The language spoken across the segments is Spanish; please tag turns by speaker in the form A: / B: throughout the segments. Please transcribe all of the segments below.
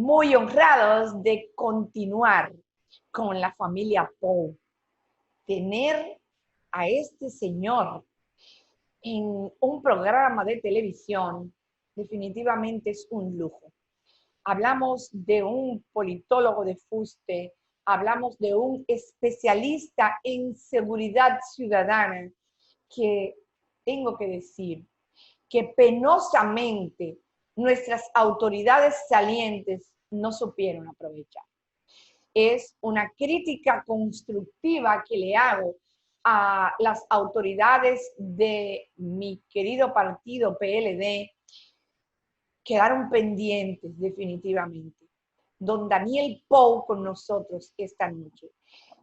A: muy honrados de continuar con la familia Pou. Tener a este señor en un programa de televisión definitivamente es un lujo. Hablamos de un politólogo de fuste, hablamos de un especialista en seguridad ciudadana que tengo que decir que penosamente nuestras autoridades salientes no supieron aprovechar. Es una crítica constructiva que le hago a las autoridades de mi querido partido PLD. Quedaron pendientes definitivamente. Don Daniel Pou con nosotros esta noche.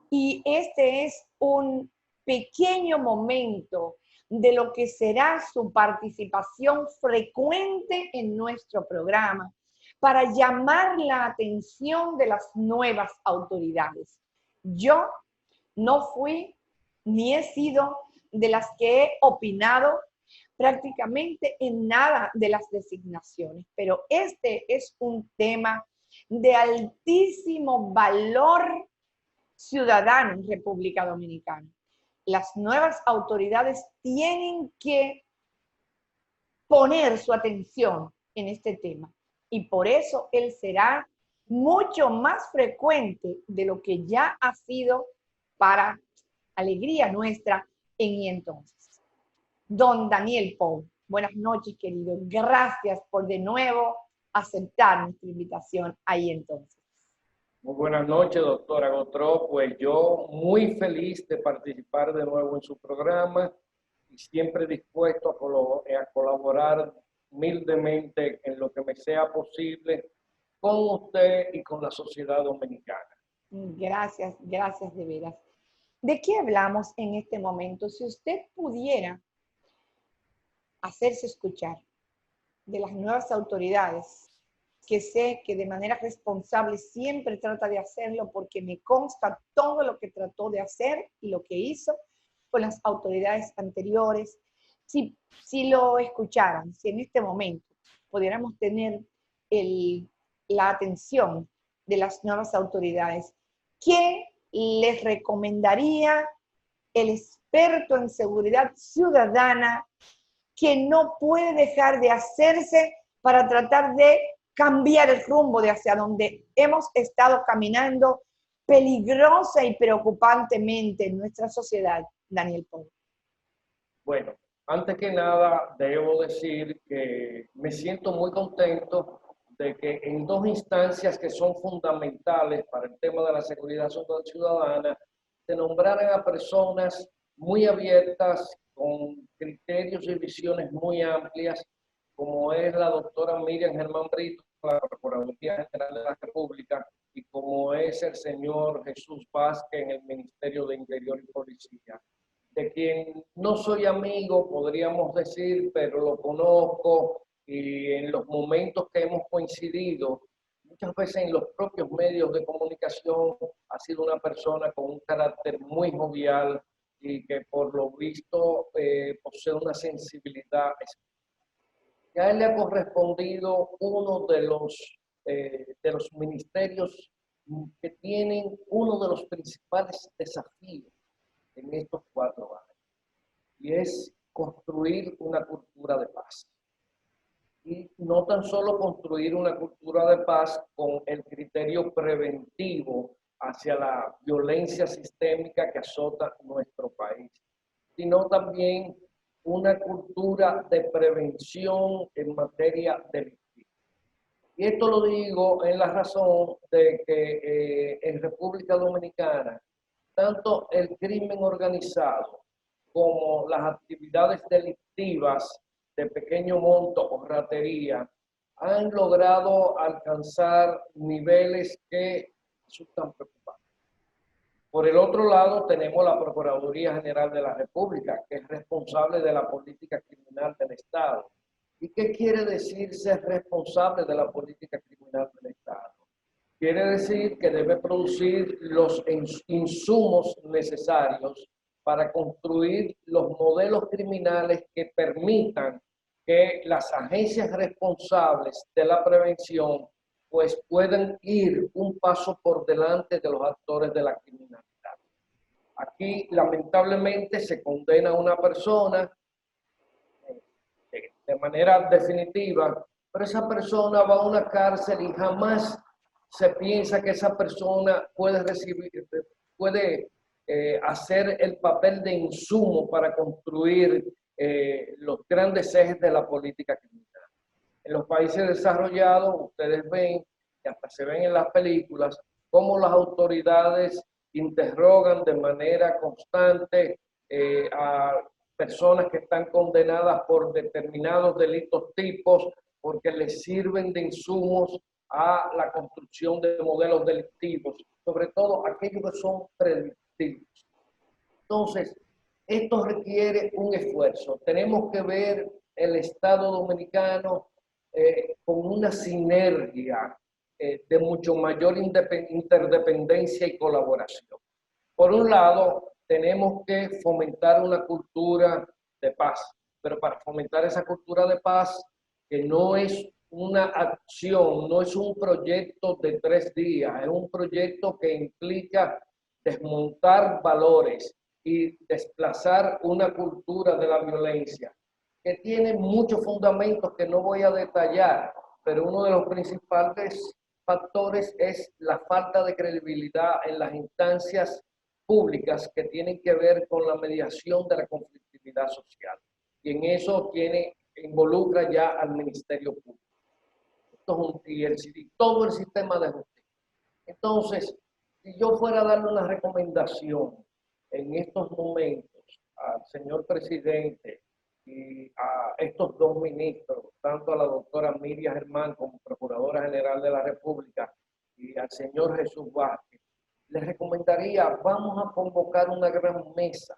A: Y este es un pequeño momento de lo que será su participación frecuente en nuestro programa para llamar la atención de las nuevas autoridades. Yo no fui ni he sido de las que he opinado prácticamente en nada de las designaciones, pero este es un tema de altísimo valor ciudadano en República Dominicana. Las nuevas autoridades tienen que poner su atención en este tema y por eso él será mucho más frecuente de lo que ya ha sido para alegría nuestra en y entonces. Don Daniel Pou, buenas noches, querido. Gracias por de nuevo aceptar nuestra invitación ahí entonces.
B: Muy buenas noches, doctora Gotró. Pues yo muy feliz de participar de nuevo en su programa y siempre dispuesto a colaborar humildemente en lo que me sea posible con usted y con la sociedad dominicana.
A: Gracias, gracias de veras. ¿De qué hablamos en este momento? Si usted pudiera hacerse escuchar de las nuevas autoridades, que sé que de manera responsable siempre trata de hacerlo porque me consta todo lo que trató de hacer y lo que hizo con las autoridades anteriores. Si lo escucharan, si en este momento pudiéramos tener la atención de las nuevas autoridades, ¿qué les recomendaría el experto en seguridad ciudadana que no puede dejar de hacerse para tratar de cambiar el rumbo de hacia donde hemos estado caminando peligrosa y preocupantemente en nuestra sociedad, Daniel Pou?
B: Bueno, antes que nada debo decir que me siento muy contento de que en dos instancias que son fundamentales para el tema de la seguridad ciudadana se nombraran a personas muy abiertas, con criterios y visiones muy amplias, como es la doctora Miriam Germán Brito, la Procuraduría General de la República, y como es el señor Jesús Vázquez en el Ministerio de Interior y Policía, de quien no soy amigo, podríamos decir, pero lo conozco y en los momentos que hemos coincidido, muchas veces en los propios medios de comunicación, ha sido una persona con un carácter muy jovial y que por lo visto posee una sensibilidad especial. A él le ha correspondido uno de los ministerios que tienen uno de los principales desafíos en estos 4 años, y es construir una cultura de paz. Y no tan solo construir una cultura de paz con el criterio preventivo hacia la violencia sistémica que azota nuestro país, sino también una cultura de prevención en materia delictiva. Y esto lo digo en la razón de que en República Dominicana, tanto el crimen organizado como las actividades delictivas de pequeño monto o ratería han logrado alcanzar niveles que resultan preocupantes. Por el otro lado, tenemos la Procuraduría General de la República, que es responsable de la política criminal del Estado. ¿Y qué quiere decir ser responsable de la política criminal del Estado? Quiere decir que debe producir los insumos necesarios para construir los modelos criminales que permitan que las agencias responsables de la prevención pues pueden ir un paso por delante de los actores de la criminalidad. Aquí, lamentablemente, se condena a una persona de manera definitiva, pero esa persona va a una cárcel y jamás se piensa que esa persona puede hacer el papel de insumo para construir los grandes ejes de la política criminal. En los países desarrollados, ustedes ven, y hasta se ven en las películas, cómo las autoridades interrogan de manera constante a personas que están condenadas por determinados delitos tipos, porque les sirven de insumos a la construcción de modelos delictivos, sobre todo aquellos que son predictivos. Entonces, esto requiere un esfuerzo. Tenemos que ver el Estado dominicano con una sinergia de mucho mayor interdependencia y colaboración. Por un lado, tenemos que fomentar una cultura de paz, pero para fomentar esa cultura de paz, que no es una acción, no es un proyecto de 3 días, es un proyecto que implica desmontar valores y desplazar una cultura de la violencia, que tiene muchos fundamentos que no voy a detallar, pero uno de los principales factores es la falta de credibilidad en las instancias públicas que tienen que ver con la mediación de la conflictividad social. Y en eso involucra ya al Ministerio Público y todo el sistema de justicia. Entonces, si yo fuera a darle una recomendación en estos momentos al señor presidente y a estos 2 ministros, tanto a la doctora Miriam Germán como Procuradora General de la República y al señor Jesús Vázquez, les recomendaría, vamos a convocar una gran mesa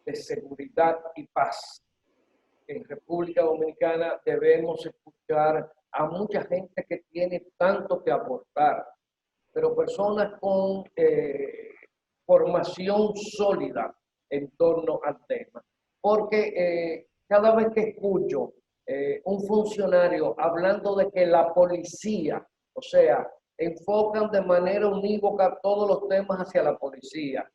B: de seguridad y paz. En República Dominicana debemos escuchar a mucha gente que tiene tanto que aportar, pero personas con formación sólida en torno al tema. Porque cada vez que escucho un funcionario hablando de que la policía, o sea, enfocan de manera unívoca todos los temas hacia la policía.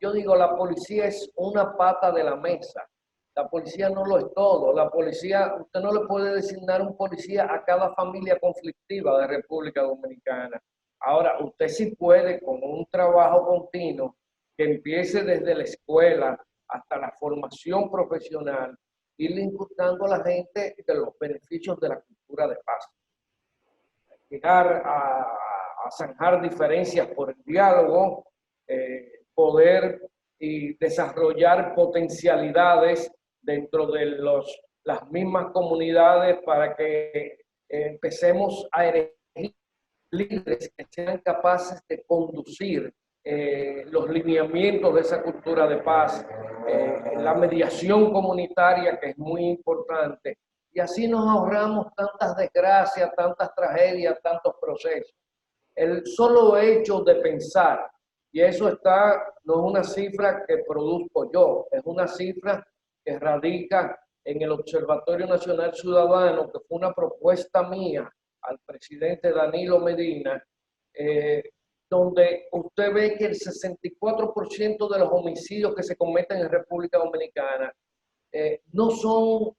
B: Yo digo, la policía es una pata de la mesa. La policía no lo es todo. La policía, usted no le puede designar un policía a cada familia conflictiva de República Dominicana. Ahora, usted sí puede, con un trabajo continuo, que empiece desde la escuela hasta la formación profesional, ir inculcando a la gente de los beneficios de la cultura de paz. Llegar a zanjar diferencias por el diálogo, poder y desarrollar potencialidades dentro de las mismas comunidades para que empecemos a elegir líderes que sean capaces de conducir los lineamientos de esa cultura de paz, la mediación comunitaria, que es muy importante, y así nos ahorramos tantas desgracias, tantas tragedias, tantos procesos. El solo hecho de pensar, y eso no es una cifra que produzco yo, es una cifra que radica en el Observatorio Nacional Ciudadano, que fue una propuesta mía al presidente Danilo Medina, donde usted ve que el 64% de los homicidios que se cometen en República Dominicana no son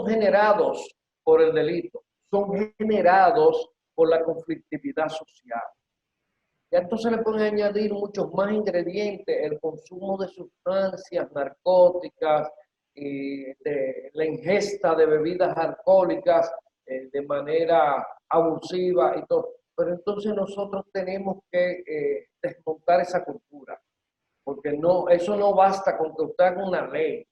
B: generados por el delito, son generados por la conflictividad social. Y entonces le pueden añadir muchos más ingredientes, el consumo de sustancias narcóticas, la ingesta de bebidas alcohólicas de manera abusiva y todo. Pero entonces nosotros tenemos que desmontar esa cultura, porque eso no basta con que usted haga una ley,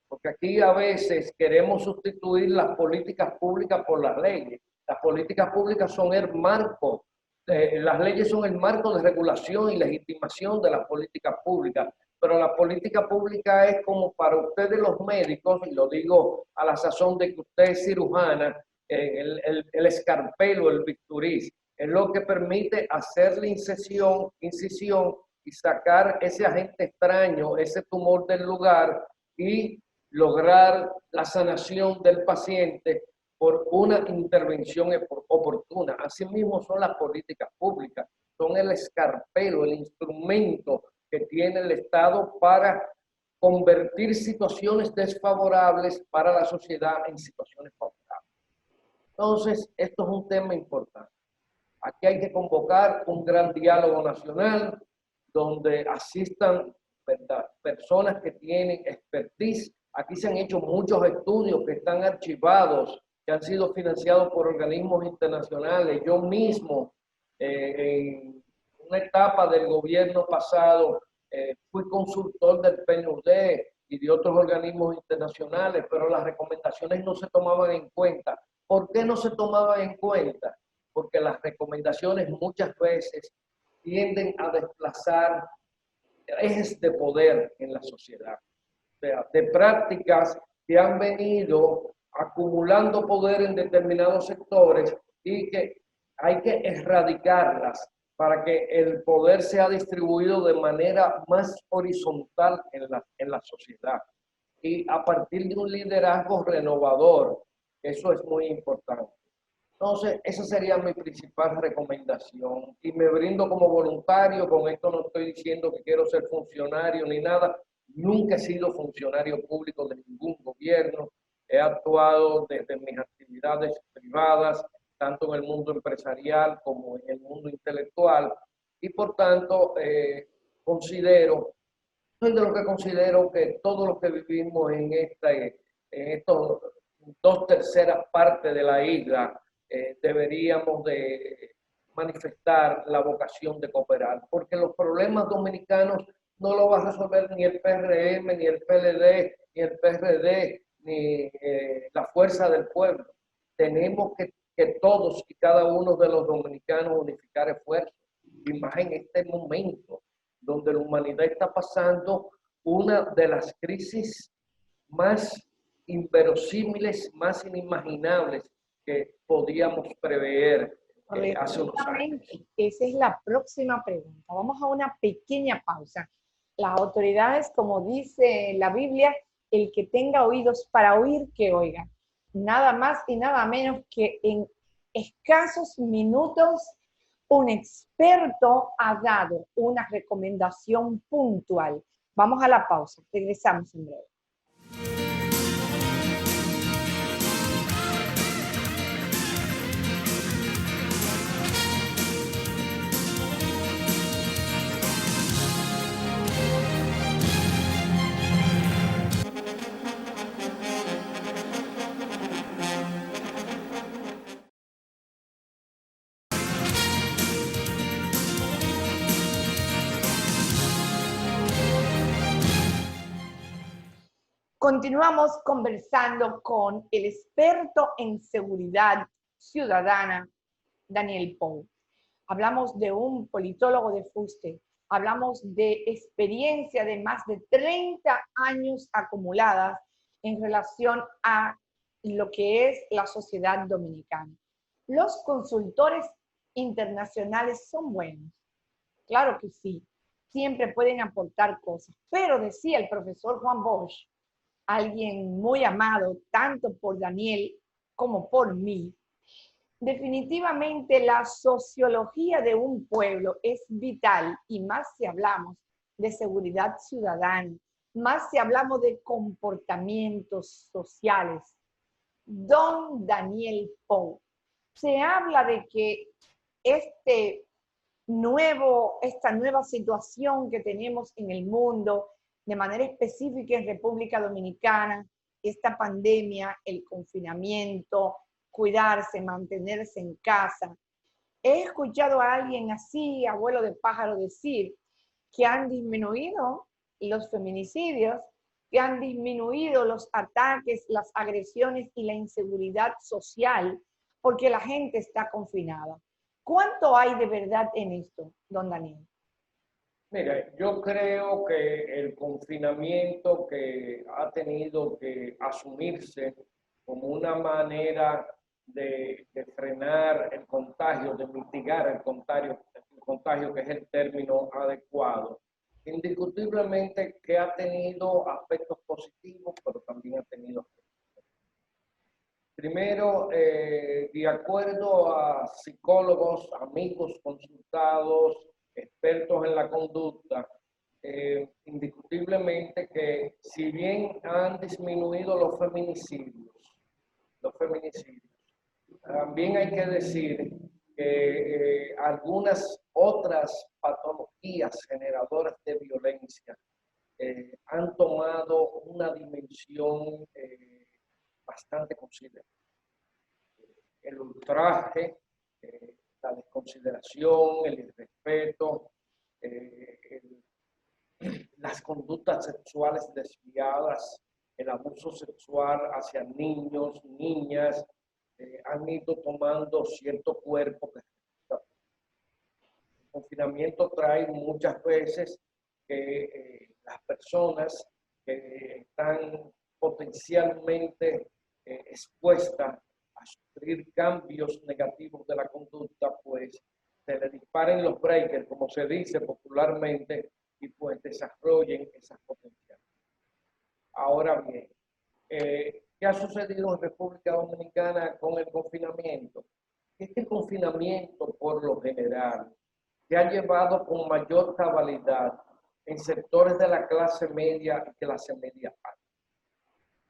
B: porque aquí a veces queremos sustituir las políticas públicas por las leyes. Las políticas públicas son el marco, las leyes son el marco de regulación y legitimación de las políticas públicas, pero la política pública es como para ustedes los médicos, y lo digo a la sazón de que usted es cirujana, el escarpelo, el bisturí, es lo que permite hacer la incisión y sacar ese agente extraño, ese tumor del lugar y lograr la sanación del paciente por una intervención oportuna. Asimismo son las políticas públicas, son el escarpelo, el instrumento que tiene el Estado para convertir situaciones desfavorables para la sociedad en situaciones favorables. Entonces, esto es un tema importante. Aquí hay que convocar un gran diálogo nacional donde asistan, ¿verdad?, personas que tienen expertise. Aquí se han hecho muchos estudios que están archivados, que han sido financiados por organismos internacionales. Yo mismo, en una etapa del gobierno pasado, fui consultor del PNUD y de otros organismos internacionales, pero las recomendaciones no se tomaban en cuenta. ¿Por qué no se tomaban en cuenta? Porque las recomendaciones muchas veces tienden a desplazar ejes de poder en la sociedad, o sea, de prácticas que han venido acumulando poder en determinados sectores y que hay que erradicarlas para que el poder sea distribuido de manera más horizontal en la sociedad y a partir de un liderazgo renovador. Eso es muy importante. Entonces, esa sería mi principal recomendación. Y me brindo como voluntario, con esto no estoy diciendo que quiero ser funcionario ni nada. Nunca he sido funcionario público de ningún gobierno. He actuado desde mis actividades privadas, tanto en el mundo empresarial como en el mundo intelectual. Y por tanto, soy de lo que considero que todos los que vivimos en estos 2/3 partes de la isla, deberíamos de manifestar la vocación de cooperar, porque los problemas dominicanos no lo va a resolver ni el PRM, ni el PLD, ni el PRD, ni la Fuerza del Pueblo. Tenemos que todos y cada uno de los dominicanos unificar esfuerzos, y más en este momento donde la humanidad está pasando una de las crisis más inverosímiles, más inimaginables que podíamos prever hace unos años.
A: Esa es la próxima pregunta. Vamos a una pequeña pausa. Las autoridades, como dice la Biblia, el que tenga oídos para oír, que oiga. Nada más y nada menos que en escasos minutos un experto ha dado una recomendación puntual. Vamos a la pausa. Regresamos en breve. Continuamos conversando con el experto en seguridad ciudadana, Daniel Pou. Hablamos de un politólogo de fuste, hablamos de experiencia de más de 30 años acumuladas en relación a lo que es la sociedad dominicana. Los consultores internacionales son buenos, claro que sí, siempre pueden aportar cosas, pero decía el profesor Juan Bosch, alguien muy amado tanto por Daniel como por mí, definitivamente la sociología de un pueblo es vital, y más si hablamos de seguridad ciudadana, más si hablamos de comportamientos sociales. Don Daniel Pou, se habla de que esta nueva situación que tenemos en el mundo, de manera específica en República Dominicana, esta pandemia, el confinamiento, cuidarse, mantenerse en casa. He escuchado a alguien así, abuelo de pájaro, decir que han disminuido los feminicidios, que han disminuido los ataques, las agresiones y la inseguridad social, porque la gente está confinada. ¿Cuánto hay de verdad en esto, don Daniel?
B: Mira, yo creo que el confinamiento que ha tenido que asumirse como una manera de frenar el contagio, de mitigar el contagio, que es el término adecuado, indiscutiblemente que ha tenido aspectos positivos, pero también ha tenido aspectos negativos. Primero, de acuerdo a psicólogos, amigos consultados, expertos en la conducta, indiscutiblemente que si bien han disminuido los feminicidios, también hay que decir que algunas otras patologías generadoras de violencia han tomado una dimensión bastante considerable. El ultraje, la desconsideración, el irrespeto, las conductas sexuales desviadas, el abuso sexual hacia niños, niñas, han ido tomando cierto cuerpo. El confinamiento trae muchas veces que las personas que están potencialmente expuestas a sufrir cambios negativos de la conducta, pues se le disparen los breakers, como se dice popularmente, y pues desarrollen esas potenciales. Ahora bien, ¿qué ha sucedido en República Dominicana con el confinamiento? Este confinamiento, por lo general, se ha llevado con mayor cabalidad en sectores de la clase media y clase media alta.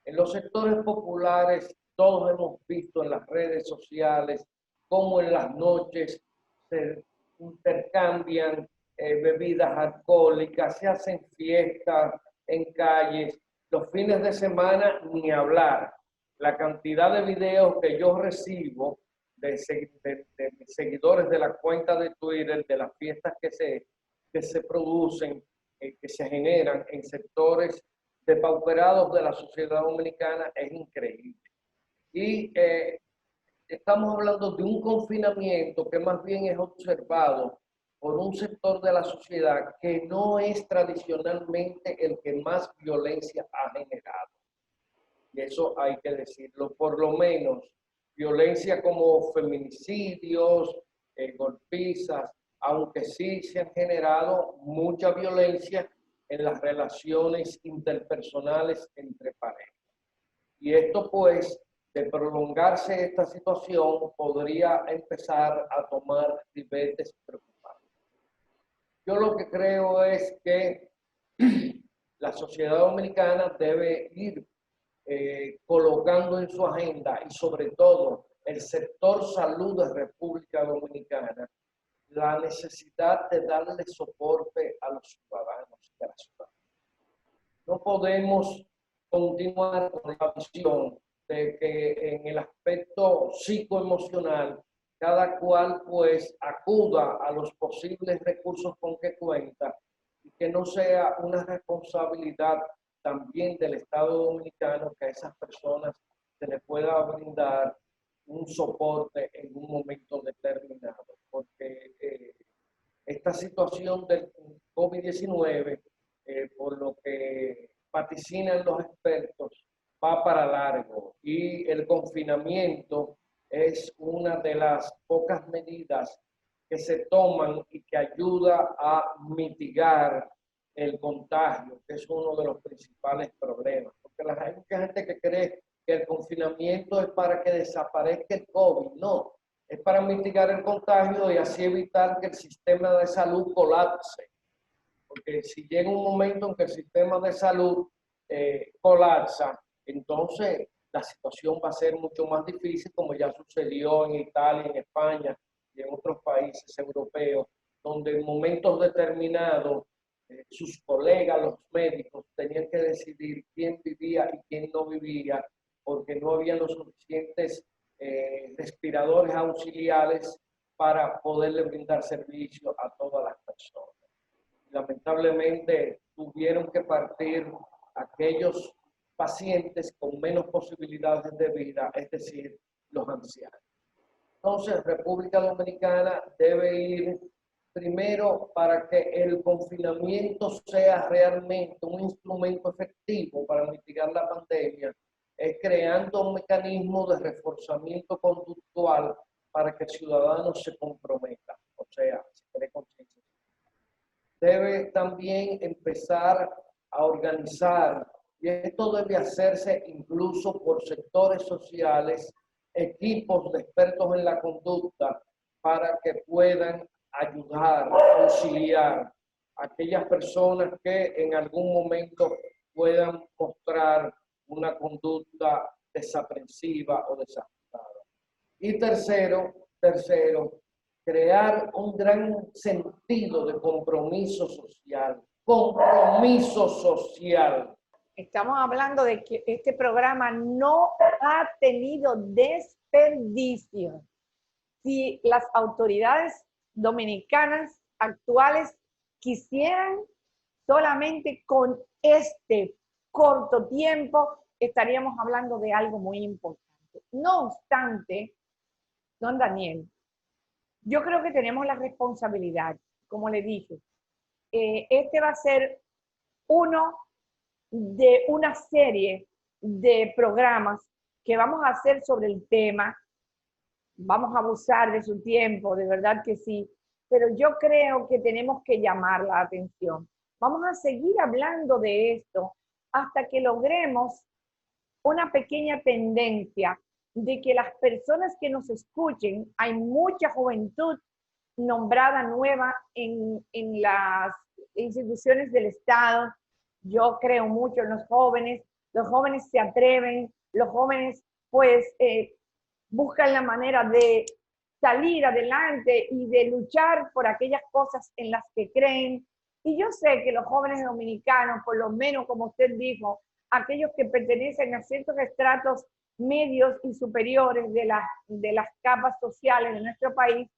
B: En los sectores populares, todos hemos visto en las redes sociales cómo en las noches se intercambian bebidas alcohólicas, se hacen fiestas en calles. Los fines de semana, ni hablar. La cantidad de videos que yo recibo de mis seguidores de la cuenta de Twitter, de las fiestas que se producen, que se generan en sectores depauperados de la sociedad dominicana, es increíble. Y estamos hablando de un confinamiento que más bien es observado por un sector de la sociedad que no es tradicionalmente el que más violencia ha generado. Y eso hay que decirlo, por lo menos violencia como feminicidios, golpizas, aunque sí se han generado mucha violencia en las relaciones interpersonales entre parejas. Y esto pues, de prolongarse esta situación, podría empezar a tomar niveles preocupantes. Yo lo que creo es que la sociedad dominicana debe ir colocando en su agenda, y sobre todo el sector salud de República Dominicana, la necesidad de darle soporte a los ciudadanos y a las ciudadanas. No podemos continuar con la visión de que en el aspecto psicoemocional cada cual pues acuda a los posibles recursos con que cuenta, y que no sea una responsabilidad también del Estado Dominicano que a esas personas se les pueda brindar un soporte en un momento determinado, porque esta situación del COVID-19, por lo que vaticinan los expertos, va para largo, y el confinamiento es una de las pocas medidas que se toman y que ayuda a mitigar el contagio, que es uno de los principales problemas. Porque hay mucha gente que cree que el confinamiento es para que desaparezca el COVID. No, es para mitigar el contagio y así evitar que el sistema de salud colapse. Porque si llega un momento en que el sistema de salud colapsa, entonces la situación va a ser mucho más difícil, como ya sucedió en Italia, en España y en otros países europeos, donde en momentos determinados sus colegas, los médicos, tenían que decidir quién vivía y quién no vivía, porque no había los suficientes respiradores auxiliares para poderle brindar servicio a todas las personas. Lamentablemente tuvieron que partir aquellos pacientes con menos posibilidades de vida, es decir, los ancianos. Entonces, República Dominicana debe ir primero, para que el confinamiento sea realmente un instrumento efectivo para mitigar la pandemia, es creando un mecanismo de reforzamiento conductual para que el ciudadano se comprometa, o sea, se cree conciencia. Debe también empezar a organizar, y esto debe hacerse incluso por sectores sociales, equipos de expertos en la conducta para que puedan ayudar, auxiliar a aquellas personas que en algún momento puedan mostrar una conducta desaprensiva o desajustada. Y tercero, crear un gran sentido de compromiso social. Compromiso social.
A: Estamos hablando de que este programa no ha tenido desperdicio. Si las autoridades dominicanas actuales quisieran, solamente con este corto tiempo estaríamos hablando de algo muy importante. No obstante, don Daniel, yo creo que tenemos la responsabilidad, como le dije, este va a ser uno de una serie de programas que vamos a hacer sobre el tema. Vamos a abusar de su tiempo, de verdad que sí, pero yo creo que tenemos que llamar la atención. Vamos a seguir hablando de esto hasta que logremos una pequeña tendencia de que las personas que nos escuchen, hay mucha juventud nombrada nueva en las instituciones del Estado. Yo creo mucho en los jóvenes se atreven, los jóvenes pues buscan la manera de salir adelante y de luchar por aquellas cosas en las que creen. Y yo sé que los jóvenes dominicanos, por lo menos como usted dijo, aquellos que pertenecen a ciertos estratos medios y superiores de las capas sociales de nuestro país,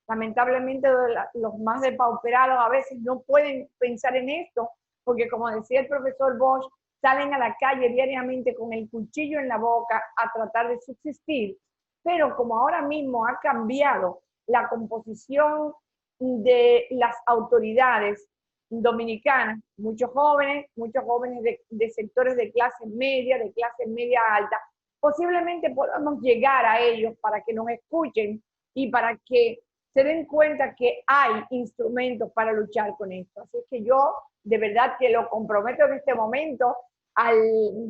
A: lamentablemente los más depauperados a veces no pueden pensar en esto, porque como decía el profesor Bosch, salen a la calle diariamente con el cuchillo en la boca a tratar de subsistir. Pero como ahora mismo ha cambiado la composición de las autoridades dominicanas, muchos jóvenes de sectores de clase media alta, posiblemente podamos llegar a ellos para que nos escuchen y para que se den cuenta que hay instrumentos para luchar con esto. Así que yo de verdad que lo comprometo en este momento al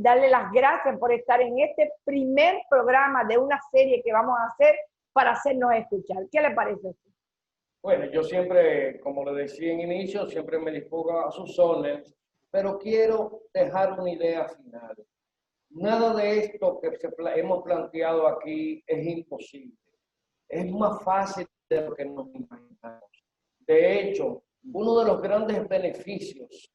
A: darle las gracias por estar en este primer programa de una serie que vamos a hacer para hacernos escuchar. ¿Qué le parece a usted?
B: Bueno, yo siempre, como le decía en inicio, siempre me dispongo a sus órdenes, pero quiero dejar una idea final. Nada de esto que hemos planteado aquí es imposible. Es más fácil de lo que nos imaginamos. De hecho, uno de los grandes beneficios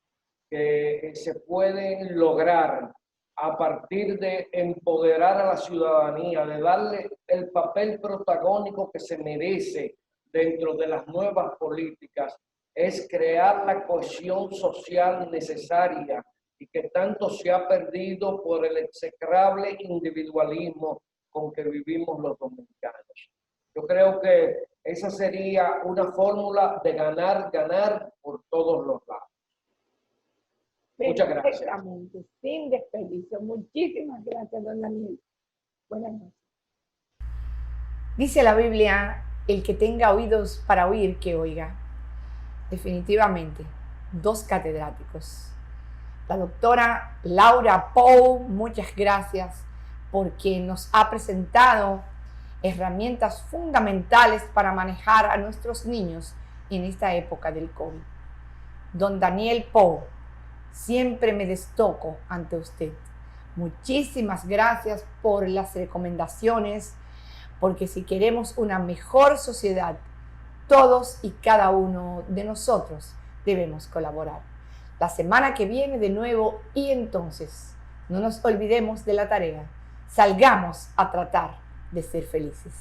B: que se pueden lograr a partir de empoderar a la ciudadanía, de darle el papel protagónico que se merece dentro de las nuevas políticas, es crear la cohesión social necesaria y que tanto se ha perdido por el execrable individualismo con que vivimos los dominicanos. Yo creo que esa sería una fórmula de ganar por todos los lados. Muchas gracias.
A: Sin desperdicio. Muchísimas gracias, don Daniel. Buenas noches. Dice la Biblia, el que tenga oídos para oír, que oiga. Definitivamente, dos catedráticos. La doctora Laura Pou, muchas gracias porque nos ha presentado herramientas fundamentales para manejar a nuestros niños en esta época del COVID. Don Daniel Pou, siempre me destoco ante usted. Muchísimas gracias por las recomendaciones, porque si queremos una mejor sociedad, todos y cada uno de nosotros debemos colaborar. La semana que viene de nuevo y entonces no nos olvidemos de la tarea. Salgamos a tratar de ser felices.